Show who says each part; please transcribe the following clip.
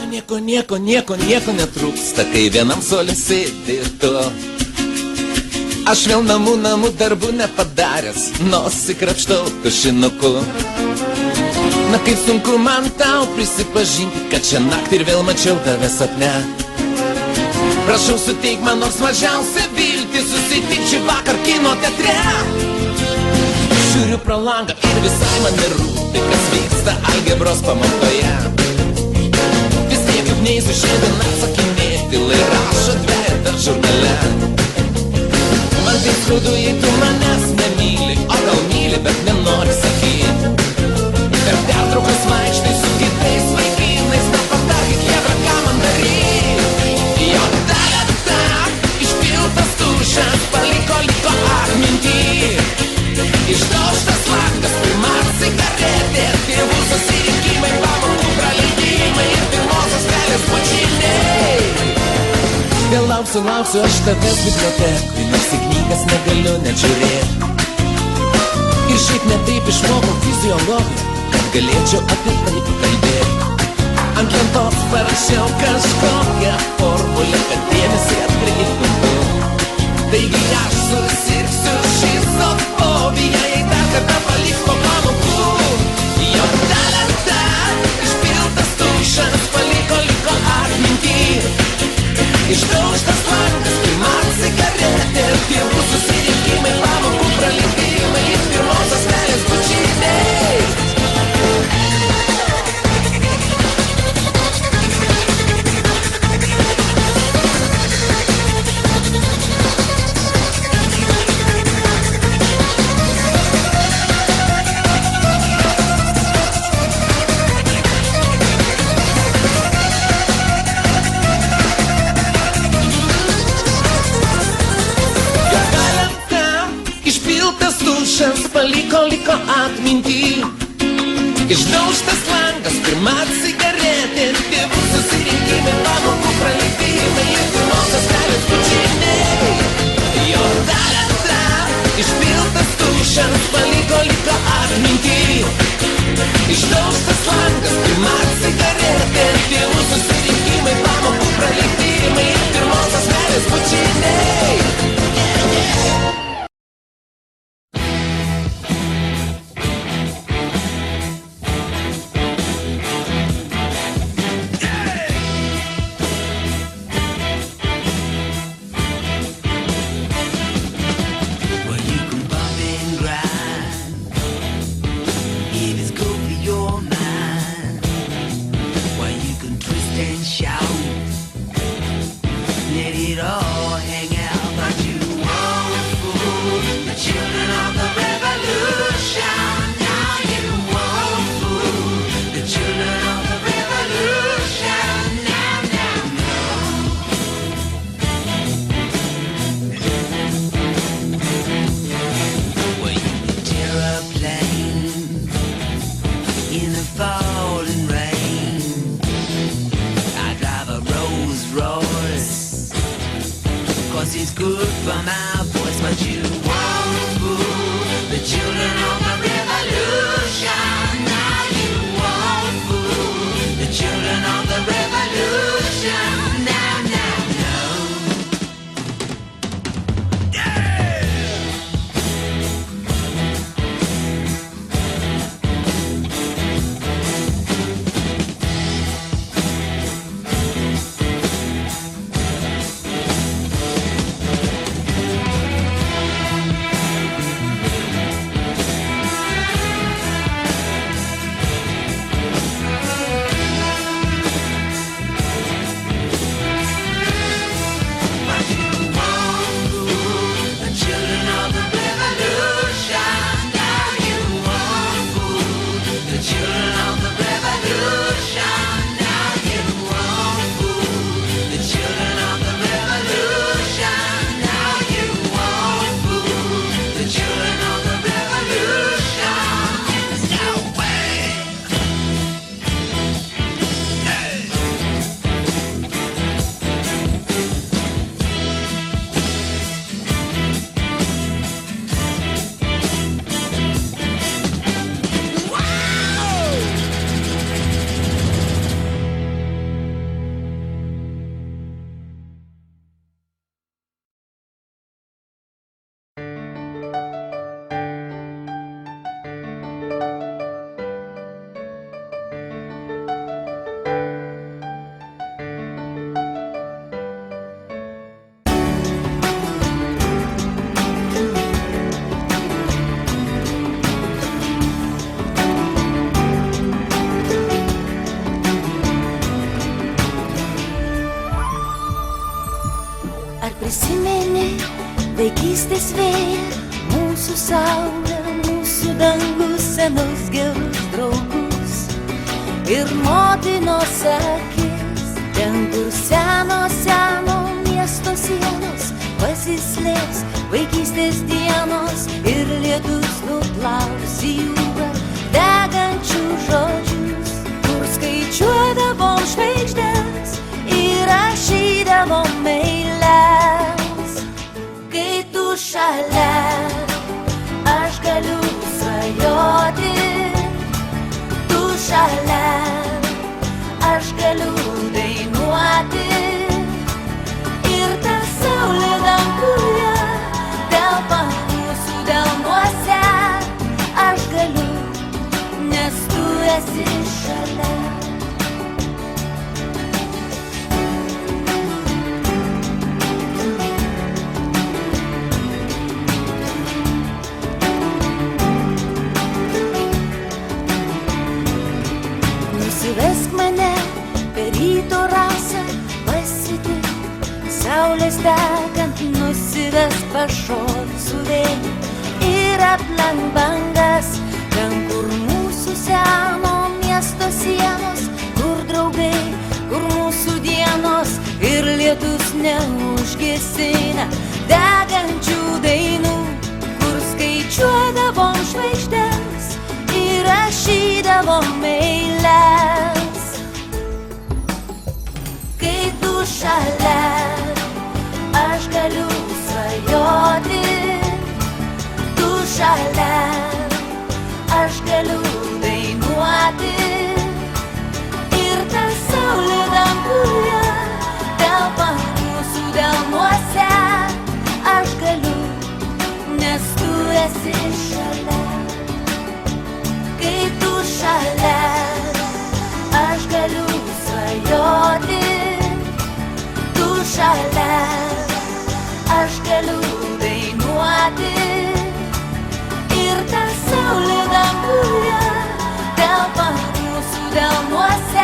Speaker 1: Nieko netrūksta, kai vienam suole sėdi tu. Aš vėl namų darbų nepadaręs, nosį krapštau tušinuku. Na kaip sunku man tau prisipažinti, kad šią naktį ir vėl mačiau tave sapne. Prašau suteik man nors mažiausią viltį, susitik šį vakar kino teatre. Žiūriu pro langą ir visai man nerūpi, kas vyksta algebros pamokoje. Vis tiek juk neįsiu šiandien atsakinėti, lai rašo dvejetą žurnale. Man tai skaudu, jei tu manęs nemyli, o gal myli, bet nenori sakyti. Per pertraukas vaikštai su kitais vaikinais, na patarkit jėga, ką man daryt. Jo ta, išpiltas tušas, paliko atmintį. Išdaužtas langas, pirma cigaretė, tėvų susirinkimai, pamokų praleidimai ir pirmosios pelės bučiniai. Vėl lauksiu aš tavęs bibliotekui, nors į knygas negaliu net žiūrėti. Ir šiaip ne taip išmokau fiziologiją, kad galėčiau apie tai kalbėti. Ant lentos parašiau kažkokią formulę, kad dėmesį atkreiptų. Taigi aš susirgsiu šizofobija, jei dar kartą paliks po pamokų. Jo ta, išpiltas tušas, paliko atmintį. Išdaužtas langas, pirma cigaretė, tėvų susirinkimai, pamokų praleidimai ir pirmosios pelės bučiniai. Paliko atmintį. Išdaužtas langas, pirma cigaretė, tėvų susirinkimai, pamokų praleidimai ir pirmosios pelės bučiniai. Jo ta, išpiltas tušas, paliko atmintį. Išdaužtas langas, pirma cigaretė, tėvų susirinkimai, pamokų praleidimai ir pirmosios pelės bučiniai.
Speaker 2: Prisimeni vaikystės vėją, mūsų saulę, mūsų dangus, senus gerus draugus ir motinos akis, ten kur seno miesto sienos pasislėps vaikystės dienos ir lietus nuplaus į jūrą degančių žodžius, kur skaičiuodavom žvaigždes ir rašydavom eiles. Kai tu šalia, aš galiu svajoti, tu šalia, aš galiu dainuoti ir ta saulė danguje telpa mūsų delnuose, aš galiu, nes tu esi šalia. Nusivesk mane per ryto rasą, pasitik saulės tekant, nusivesk pašok su vėju ir aplenk bangas, ten kur mūsų seno miesto sienos, kur draugai, kur mūsų dienos ir lietus neužgesina degančių dainų, kur skaičiuodavom žvaigždes ir rašydavom eiles. Kai tu šalia, aš galiu svajoti, tu šalia, aš galiu dainuoti ir ta saulė danguje telpa mūsų delnuose, aš galiu, nes tu esi šalia. Kai tu šalia, aš galiu svajoti, tu šalia, aš galiu dainuoti ir ta saulė danguje telpa mūsų delnuose,